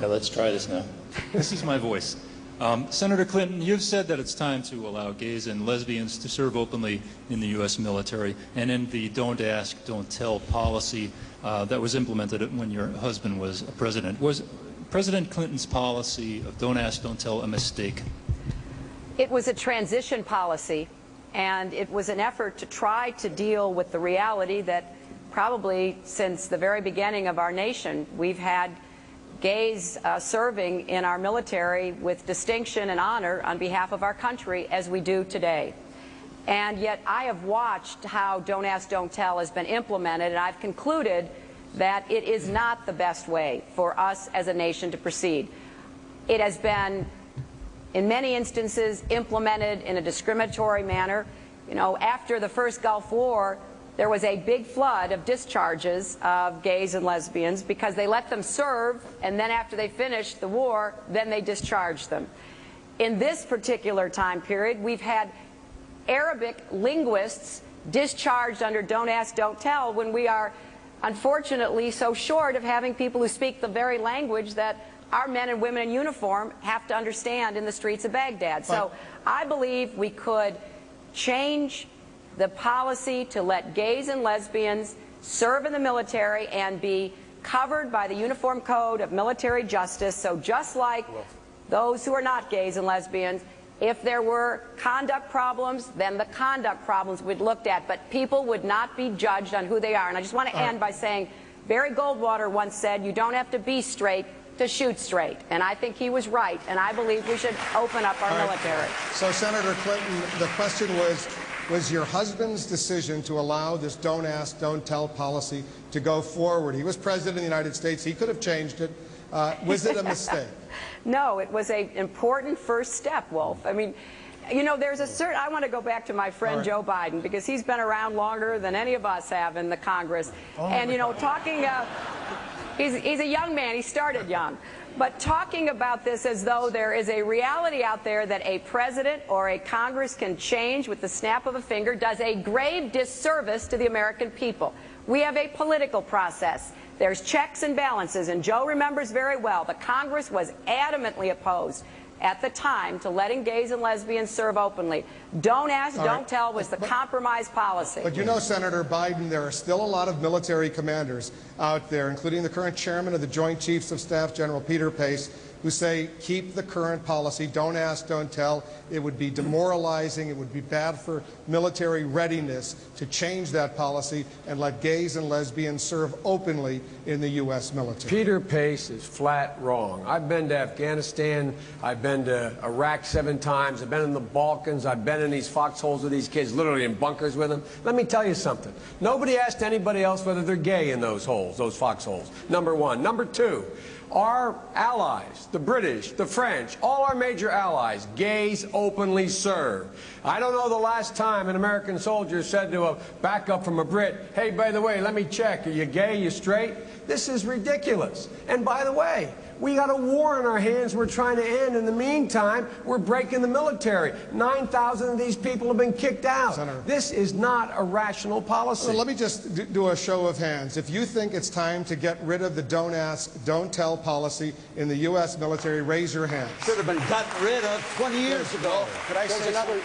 Yeah, let's try this now. This is my voice. Senator Clinton, you've said that it's time to allow gays and lesbians to serve openly in the U.S. military and in the don't ask, don't tell policy that was implemented when your husband was president. Was President Clinton's policy of don't ask, don't tell a mistake? It was a transition policy, and it was an effort to try to deal with the reality that probably since the very beginning of our nation, we've had gays serving in our military with distinction and honor on behalf of our country as we do today. And yet I have watched how Don't Ask, Don't Tell has been implemented, and I've concluded that it is not the best way for us as a nation to proceed. It has been, in many instances, implemented in a discriminatory manner. You know, after the first Gulf War, there was a big flood of discharges of gays and lesbians because they let them serve, and then after they finished the war, then they discharged them. In this particular time period, we've had Arabic linguists discharged under Don't Ask, Don't Tell when we are unfortunately so short of having people who speak the very language that our men and women in uniform have to understand in the streets of Baghdad. So I believe we could change the policy to let gays and lesbians serve in the military and be covered by the Uniform Code of Military Justice. So just like those who are not gays and lesbians, if there were conduct problems, then the conduct problems would be looked at, but people would not be judged on who they are. And I just want to end by saying Barry Goldwater once said, you don't have to be straight to shoot straight. And I think he was right, and I believe we should open up our military. So, Senator Clinton, the question was your husband's decision to allow this don't ask, don't tell policy to go forward. He was president of the United States. He could have changed it. Was it a mistake? No, it was an important first step, Wolf. I mean, you know, there's a certain, I want to go back to my friend Joe Biden, because he's been around longer than any of us have in the Congress. And, you know, talking, he's a young man, he started young. But talking about this as though there is a reality out there that a president or a Congress can change with the snap of a finger does a grave disservice to the American people. We have a political process. There's checks and balances, and Joe remembers very well the Congress was adamantly opposed at the time to letting gays and lesbians serve openly. Don't ask, don't tell was the compromise policy. But you know, Senator Biden, there are still a lot of military commanders out there, including the current chairman of the Joint Chiefs of Staff, General Peter Pace, who say keep the current policy, don't ask, don't tell. It would be demoralizing, it would be bad for military readiness to change that policy and let gays and lesbians serve openly in the U.S. military. Peter Pace is flat wrong. I've been to Afghanistan, I've been to Iraq 7 times, I've been in the Balkans, I've been in these foxholes with these kids, literally in bunkers with them. Let me tell you something. Nobody asked anybody else whether they're gay in those holes, those foxholes, number one. Number two, our allies, the British, the French, all our major allies, gays openly serve. I don't know the last time an American soldier said to a backup from a Brit, hey, by the way, let me check, are you gay, you straight? This is ridiculous. And by the way, we got a war in our hands we're trying to end. In the meantime, we're breaking the military. 9,000 of these people have been kicked out. Senator, this is not a rational policy. Well, let me just do a show of hands. If you think it's time to get rid of the don't ask, don't tell policy in the U.S. military, raise your hand. Should have been gotten rid of 20 years ago. Could I say